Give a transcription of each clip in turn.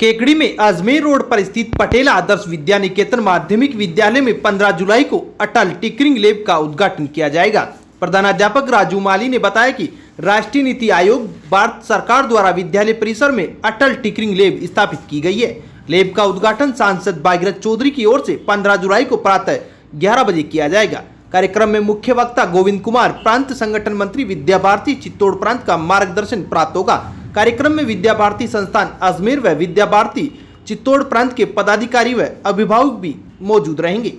केकड़ी में अजमेर रोड पर स्थित पटेल आदर्श विद्या निकेतन माध्यमिक विद्यालय में 15 जुलाई को अटल टिंकरिंग लैब का उद्घाटन किया जाएगा। प्रधानाध्यापक राजू माली ने बताया कि राष्ट्रीय नीति आयोग भारत सरकार द्वारा विद्यालय परिसर में अटल टिंकरिंग लैब स्थापित की गई है। लैब का उद्घाटन सांसद भागीरथ चौधरी की ओर से 15 जुलाई को प्रातः 11 बजे किया जाएगा। कार्यक्रम में मुख्य वक्ता गोविंद कुमार, प्रांत संगठन मंत्री विद्या भारती चित्तौड़ प्रांत का मार्गदर्शन प्राप्त होगा। कार्यक्रम में विद्या भारती संस्थान अजमेर व विद्या भारती चित्तौड़ प्रांत के पदाधिकारी व अभिभावक भी मौजूद रहेंगे।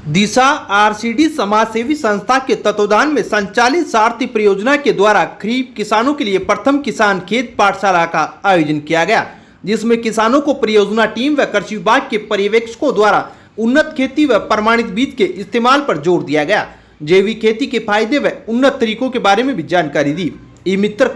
दिशा आरसीडी समाज सेवी संस्था के तत्वाधान में संचालित सारथी परियोजना के द्वारा खरीफ किसानों के लिए प्रथम किसान खेत पाठशाला का आयोजन किया गया, जिसमें किसानों को परियोजना टीम व कृषि विभाग के पर्यवेक्षकों द्वारा उन्नत खेती व प्रमाणित बीज के इस्तेमाल पर जोर दिया गया। जैविक खेती के फायदे व उन्नत तरीकों के बारे में भी जानकारी दी। ई मित्र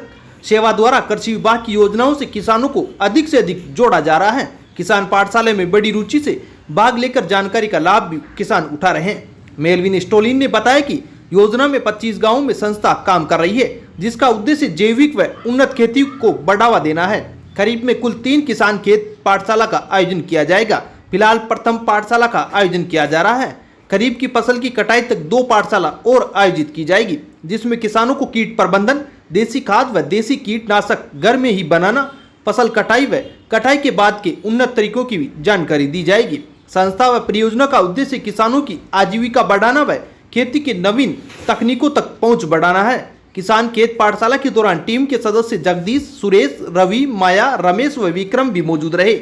सेवा द्वारा कृषि विभाग की योजनाओं से किसानों को अधिक से अधिक जोड़ा जा रहा है। किसान पाठशाला में बड़ी रुचि से भाग लेकर जानकारी का लाभ भी किसान उठा रहे हैं। मेलविन स्टोलिन ने बताया कि योजना में 25 गाँवों में संस्था काम कर रही है, जिसका उद्देश्य जैविक व उन्नत खेती को बढ़ावा देना है। खरीफ में कुल 3 किसान खेत पाठशाला का आयोजन किया जाएगा। फिलहाल प्रथम पाठशाला का आयोजन किया जा रहा है। खरीफ की फसल की कटाई तक 2 पाठशाला और आयोजित की जाएगी, जिसमें किसानों को कीट प्रबंधन, देसी खाद व देसी कीटनाशक घर में ही बनाना, फसल कटाई व कटाई के बाद के उन्नत तरीकों की भी जानकारी दी जाएगी। संस्था व परियोजना का उद्देश्य किसानों की आजीविका बढ़ाना व खेती के नवीन तकनीकों तक पहुंच बढ़ाना है। किसान खेत पाठशाला के दौरान टीम के सदस्य जगदीश, सुरेश, रवि, माया, रमेश व विक्रम भी मौजूद रहे।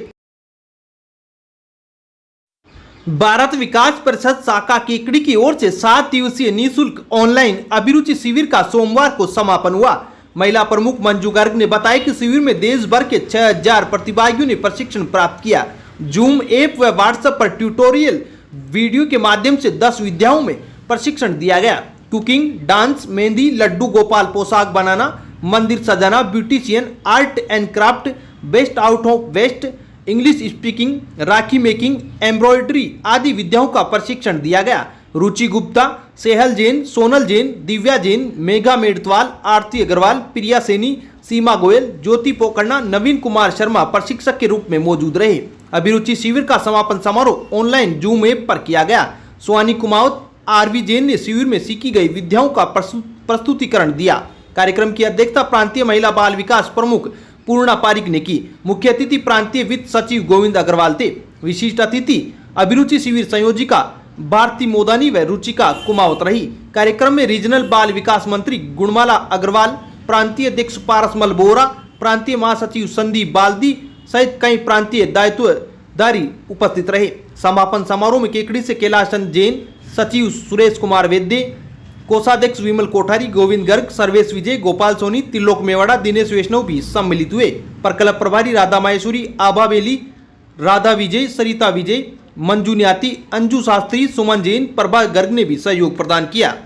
भारत विकास परिषद शाखा केकड़ी की ओर से 7 दिवसीय निःशुल्क ऑनलाइन अभिरुचि शिविर का सोमवार को समापन हुआ। महिला प्रमुख मंजू गर्ग ने बताया कि शिविर में देश भर के 6000 प्रतिभागियों ने प्रशिक्षण प्राप्त किया। जूम ऐप व व्हाट्सएप पर ट्यूटोरियल वीडियो के माध्यम से 10 विधाओं में प्रशिक्षण दिया गया। कुकिंग, डांस, मेहंदी, लड्डू गोपाल, पोशाक बनाना, मंदिर सजाना, beautician, art and craft, best out of waste, English speaking, rakhi making, embroidery आदि विद्याओं का प्रशिक्षण दिया गया। रुचि गुप्ता, सेहल जैन, सोनल जैन, दिव्या जैन, मेघा मेड़तवाल, आरती अग्रवाल, प्रिया सैनी, सीमा गोयल, ज्योति पोकरना, नवीन कुमार शर्मा प्रशिक्षक के रूप में मौजूद रहे। अभिरुचि शिविर का समापन समारोह ऑनलाइन जूम ऐप पर किया गया। सोनी कुमावत, आरवी जैन ने शिविर में सीखी गई विद्याओं का प्रस्तुतिकरण दिया। कार्यक्रम की अध्यक्षता प्रांतीय महिला बाल विकास प्रमुख पूर्णा पारिक ने की। मुख्य अतिथि प्रांतीय वित्त सचिव गोविंद अग्रवाल थे। विशिष्ट अतिथि अभिरुचि शिविर संयोजिका भारती मोदानी व रुचिका कुमावत रही। कार्यक्रम में रीजनल बाल विकास मंत्री गुणमाला अग्रवाल, प्रांतीय अध्यक्ष पारसमल बोरा, प्रांतीय महासचिव संदीप बाल्दी सहित कई प्रांतीय दायित्वधारी उपस्थित रहे। समापन समारोह में केकड़ी से कैलाशन जैन, सचिव सुरेश कुमार वैद्य, कोषाध्यक्ष विमल कोठारी, गोविंद गर्ग, सर्वेश विजय, गोपाल सोनी, त्रिलोक मेवाड़ा, दिनेश वैष्णव भी सम्मिलित हुए। पर क्लब प्रभारी राधा माहेश्वरी, आभा बेली, राधा विजय, सरिता विजय, मंजू न्याती, अंजू शास्त्री, सुमन जैन, प्रभा गर्ग ने भी सहयोग प्रदान किया।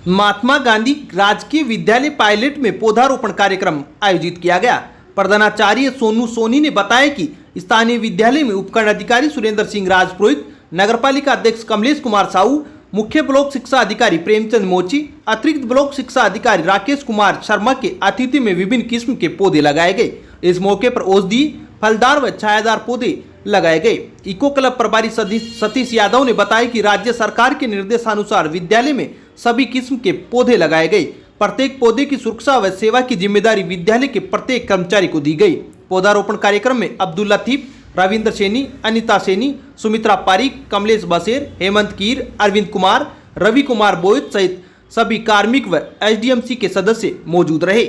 महात्मा गांधी राजकीय विद्यालय पायलट में पौधारोपण कार्यक्रम आयोजित किया गया। प्रधानाचार्य सोनू सोनी ने बताया कि स्थानीय विद्यालय में उपकरण अधिकारी सुरेंद्र सिंह राजपुरोहित, नगरपालिका अध्यक्ष कमलेश कुमार साहू, मुख्य ब्लॉक शिक्षा अधिकारी प्रेमचंद मोची, अतिरिक्त ब्लॉक शिक्षा अधिकारी राकेश कुमार शर्मा के आतिथ्य में विभिन्न किस्म के पौधे लगाए गए। इस मौके पर औषधि, फलदार व छायादार पौधे लगाए गए। इको क्लब प्रभारी सतीश यादव ने बताया कि राज्य सरकार के निर्देशानुसार विद्यालय में सभी किस्म के पौधे लगाए गए। प्रत्येक पौधे की सुरक्षा व सेवा की जिम्मेदारी विद्यालय के प्रत्येक कर्मचारी को दी गई। पौधारोपण कार्यक्रम में अब्दुल लतीफ, रविंद्र सैनी, अनिता सैनी, सुमित्रा पारिक, कमलेश बसेर, हेमंत कीर, अरविंद कुमार, रवि कुमार बोयत सहित सभी कार्मिक व एसडीएमसी के सदस्य मौजूद रहे।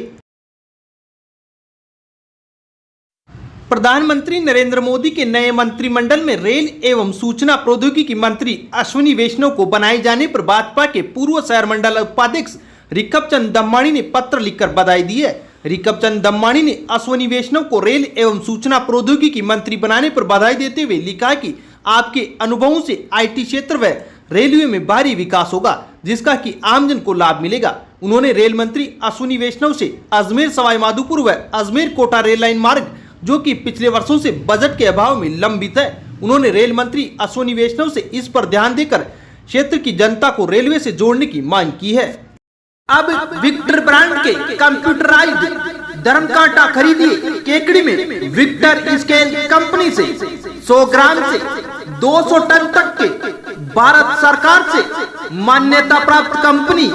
प्रधानमंत्री नरेंद्र मोदी के नए मंत्रिमंडल में रेल एवं सूचना प्रौद्योगिकी मंत्री अश्विनी वैष्णव को बनाए जाने पर भाजपा के पूर्व शहर मंडल उपाध्यक्ष रिकब चंद दम्माणी ने पत्र लिखकर बधाई दी है। रिकब चंद दम्माणी ने अश्विनी वैष्णव को रेल एवं सूचना प्रौद्योगिकी मंत्री बनाने पर बधाई देते हुए लिखा कि आपके अनुभवों से आईटी क्षेत्र व रेलवे में भारी विकास होगा, जिसका कि आमजन को लाभ मिलेगा। उन्होंने रेल मंत्री अश्विनी वैष्णव से अजमेर सवाई माधोपुर व अजमेर कोटा रेल लाइन मार्ग, जो कि पिछले वर्षों से बजट के अभाव में लंबित है, उन्होंने रेल मंत्री अश्विनी वैष्णव से इस पर ध्यान देकर क्षेत्र की जनता को रेलवे से जोड़ने की मांग की है। अब विक्टर ब्रांड के कंप्यूटराइज्ड धर्मकांटा खरीदिए केकड़ी में विक्टर स्केल कंपनी से 100 ग्राम से 200 टन तक के भारत सरकार से मान्यता प्राप्त कंपनी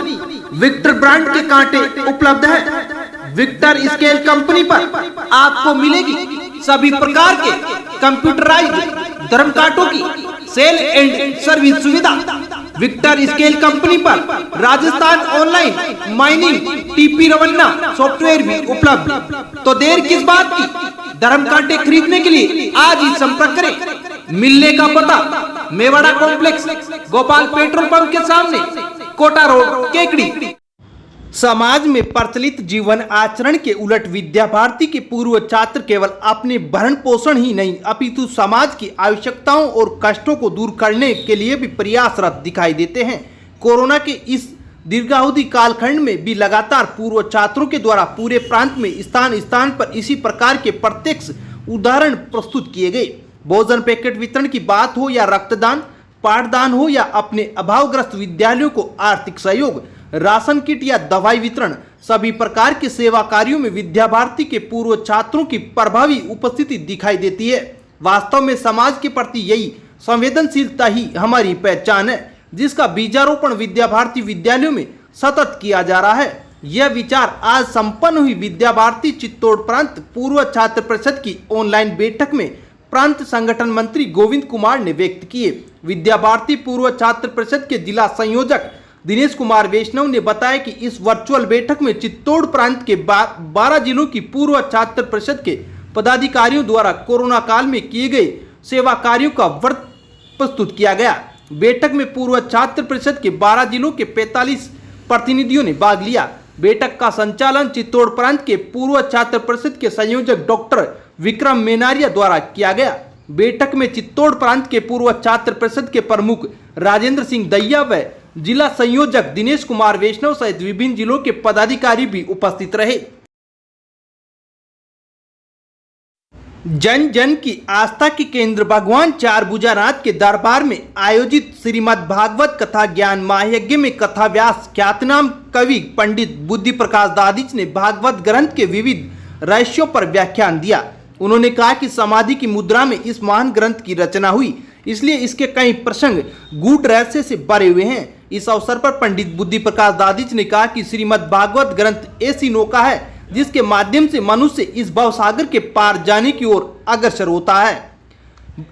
विक्टर ब्रांड के कांटे उपलब्ध है। विक्टर स्केल कंपनी पर आपको मिलेगी सभी प्रकार के कंप्यूटराइज्ड धर्मकांटों की सेल एंड सर्विस सुविधा। विक्टर स्केल कंपनी पर Rajasthan online mining TP Revanna software भी उपलब्ध। तो देर किस बात की, धर्मकांटे खरीदने के लिए आज ही संपर्क करें। मिलने का पता Mewara complex, Gopal petrol pump के सामने, कोटा रोड, केकड़ी। समाज में प्रचलित जीवन आचरण के उलट विद्या भारती के पूर्व छात्र केवल अपने भरण पोषण ही नहीं अपितु समाज की आवश्यकताओं और कष्टों को दूर करने के लिए भी प्रयासरत दिखाई देते हैं। कोरोना के इस दीर्घावधि कालखंड में भी लगातार पूर्व छात्रों के द्वारा पूरे प्रांत में स्थान स्थान पर इसी प्रकार के प्रत्यक्ष उदाहरण प्रस्तुत किए गए। भोजन पैकेट वितरण की बात हो या रक्तदान, पाठदान हो या अपने अभावग्रस्त विद्यालयों को आर्थिक सहयोग, राशन किट या दवाई वितरण, सभी प्रकार के सेवा कार्यों में विद्या भारती के पूर्व छात्रों की प्रभावी उपस्थिति दिखाई देती है। वास्तव में समाज के प्रति यही संवेदनशीलता ही हमारी पहचान है, जिसका बीजारोपण विद्या भारती विद्यालयों में सतत किया जा रहा है। यह विचार आज संपन्न हुई विद्या भारती चित्तौड़ प्रांत पूर्व छात्र परिषद की ऑनलाइन बैठक में प्रांत संगठन मंत्री गोविंद कुमार ने व्यक्त किए। विद्या भारती पूर्व छात्र परिषद के जिला संयोजक दिनेश कुमार वैष्णव ने बताया कि इस वर्चुअल बैठक में चित्तौड़ प्रांत के 12 जिलों की पूर्व छात्र परिषद के पदाधिकारियों द्वारा कोरोना काल में किए गए सेवा कार्यों का वर्त प्रस्तुत किया गया। बैठक में पूर्व छात्र परिषद के 12 जिलों के 45 प्रतिनिधियों ने भाग लिया। बैठक का संचालन चित्तौड़ प्रांत के पूर्व छात्र परिषद के संयोजक डॉक्टर विक्रम मेनारिया द्वारा किया गया। बैठक में चित्तौड़ प्रांत के पूर्व छात्र परिषद के प्रमुख राजेंद्र सिंह दैया व जिला संयोजक दिनेश कुमार वैष्णव सहित विभिन्न जिलों के पदाधिकारी भी उपस्थित रहे। जन जन की आस्था के केंद्र भगवान चारभुजानाथ के दरबार में आयोजित श्रीमद् भागवत कथा ज्ञान महायज्ञ में कथा व्यास ख्यातनाम कवि पंडित बुद्धि प्रकाश दादीच ने भागवत ग्रंथ के विविध रहस्यों पर व्याख्यान दिया। उन्होंने कहा कि समाधि की मुद्रा में इस महान ग्रंथ की रचना हुई, इसलिए इसके कई प्रसंग गूढ़ रहस्य से भरे हुए हैं। इस अवसर पर पंडित बुद्धि प्रकाश दादीच ने कहा कि श्रीमद् भागवत ग्रंथ ऐसी नौका है जिसके माध्यम से मनुष्य इस भवसागर के पार जाने की ओर अग्रसर होता है।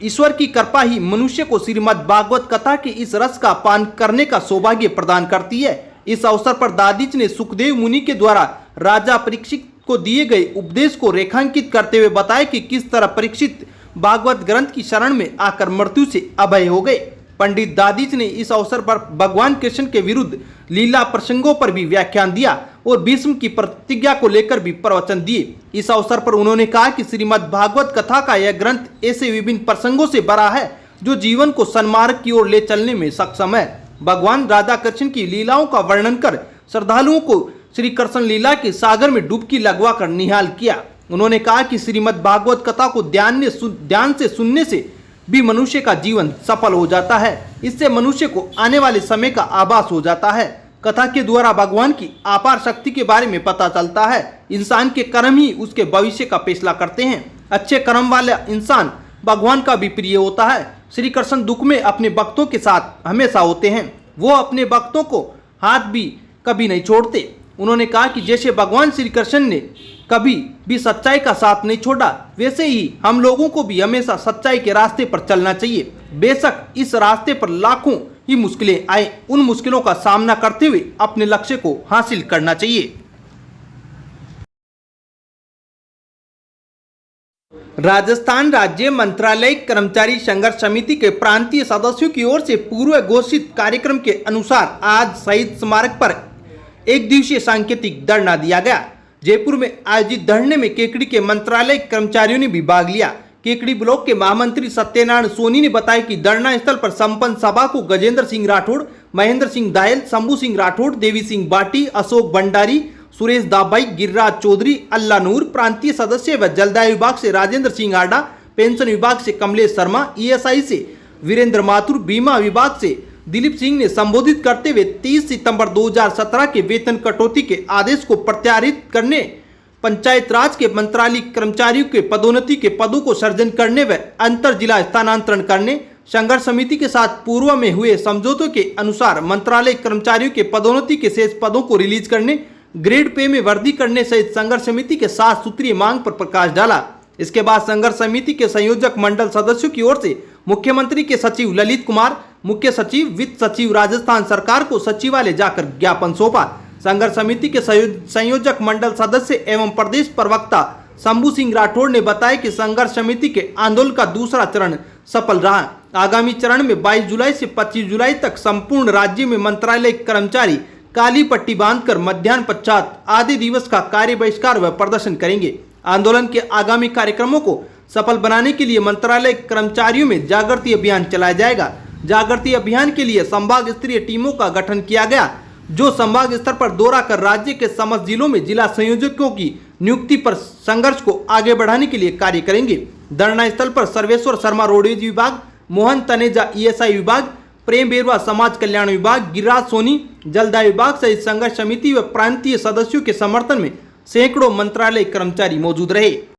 ईश्वर की कृपा ही मनुष्य को श्रीमद् भागवत कथा के इस रस का पान करने का सौभाग्य प्रदान करती है। इस अवसर पर दादीच ने सुखदेव मुनि के द्वारा राजा परीक्षित को दिए गए उपदेश को रेखांकित करते हुए बताया कि किस तरह परीक्षित भागवत ग्रंथ की शरण में आकर मृत्यु से अभय हो गए। पंडित दादीच ने इस अवसर पर भगवान कृष्ण के विरुद्ध लीला प्रसंगों पर भी व्याख्यान दिया और भीष्म की प्रतिज्ञा को लेकर भी प्रवचन दिए। इस अवसर पर उन्होंने कहा कि श्रीमद् भागवत कथा का यह ग्रंथ ऐसे विभिन्न प्रसंगों से भरा है जो जीवन को सन्मार्ग की ओर ले चलने में सक्षम है। भगवान राधा कृष्ण की लीलाओं का वर्णन कर श्रद्धालुओं को श्री कृष्ण लीला के सागर में डुबकी लगवा कर निहाल किया। उन्होंने कहा कि श्रीमद् भागवत कथा को ध्यान से सुनने से भी मनुष्य का जीवन सफल हो जाता है। इससे मनुष्य को आने वाले समय का आभास हो जाता है। कथा के द्वारा भगवान की अपार शक्ति के बारे में पता चलता है। इंसान के कर्म ही उसके भविष्य का फैसला करते हैं। अच्छे कर्म वाला इंसान भगवान का भी प्रिय होता है। श्री कृष्ण दुख में अपने भक्तों के साथ हमेशा होते हैं। वो अपने भक्तों को हाथ भी कभी नहीं छोड़ते। उन्होंने कहा कि जैसे भगवान श्री कृष्ण ने कभी भी सच्चाई का साथ नहीं छोड़ा, वैसे ही हम लोगों को भी हमेशा सच्चाई के रास्ते पर चलना चाहिए। बेशक इस रास्ते पर लाखों ही मुश्किलें आए, उन मुश्किलों का सामना करते हुए अपने लक्ष्य को हासिल करना चाहिए। राजस्थान राज्य मंत्रालय कर्मचारी संघर्ष समिति के प्रांतीय सदस्यों की ओर से पूर्व घोषित कार्यक्रम के अनुसार आज शहीद स्मारक पर एक दिवसीय सांकेतिक धरना दिया गया। जयपुर में आयोजित धरने में केकड़ी के मंत्रालय कर्मचारियों ने भी भाग लिया। केकड़ी ब्लॉक के महामंत्री सत्यनारायण सोनी ने बताया कि धरना स्थल पर संपन्न सभा को गजेंद्र सिंह राठौड़, महेंद्र सिंह दायल, शंभू सिंह राठौड़, देवी सिंह बाटी, अशोक भंडारी, सुरेश दाबाई, गिरिराज चौधरी, अल्लाह नूर, प्रांतीय सदस्य व जलदाय विभाग से राजेंद्र सिंह आडा, पेंशन विभाग से कमलेश शर्मा, ईएसआई से वीरेंद्र माथुर, बीमा विभाग से दिलीप सिंह ने संबोधित करते हुए 30 सितंबर 2017 के वेतन कटौती के आदेश को प्रत्यारित करने, पंचायत राज के मंत्रालय कर्मचारियों के पदोन्नति के पदों को सृजन करने व अंतर जिला स्थानांतरण करने, संघर्ष समिति के साथ पूर्व में हुए समझौतों के अनुसार मंत्रालय कर्मचारियों के पदोन्नति के शेष पदों को रिलीज करने, ग्रेड पे में वृद्धि करने सहित संघर्ष समिति के 7 सूत्रीय मांग पर प्रकाश डाला। इसके बाद संघर्ष समिति के संयोजक मंडल सदस्यों की ओर से मुख्यमंत्री के सचिव ललित कुमार, मुख्य सचिव, वित्त सचिव राजस्थान सरकार को सचिवालय जाकर ज्ञापन सौंपा। संघर्ष समिति के संयोजक मंडल सदस्य एवं प्रदेश प्रवक्ता शंभू सिंह राठौड़ ने बताया कि संघर्ष समिति के आंदोलन का दूसरा चरण सफल रहा। आगामी चरण में 22 जुलाई से 25 जुलाई तक संपूर्ण राज्य में मंत्रालय कर्मचारी काली पट्टी बांधकर मध्याह्न पश्चात आधे दिवस का कार्य बहिष्कार व प्रदर्शन करेंगे। आंदोलन के आगामी कार्यक्रमों को सफल बनाने के लिए मंत्रालय कर्मचारियों में जागृति अभियान चलाया जाएगा। जागृति अभियान के लिए संभाग स्तरीय टीमों का गठन किया गया, जो संभाग स्तर पर दौरा कर राज्य के समस्त जिलों में जिला संयोजकों की नियुक्ति पर संघर्ष को आगे बढ़ाने के लिए कार्य करेंगे। धरना स्थल पर सर्वेश्वर शर्मा रोडवेज विभाग, मोहन तनेजा ईएसआई विभाग, प्रेम बेरवा समाज कल्याण विभाग, गिरिराज सोनी जलदाय विभाग सहित संघर्ष समिति व प्रांतीय सदस्यों के समर्थन में सैकड़ों मंत्रालय कर्मचारी मौजूद रहे।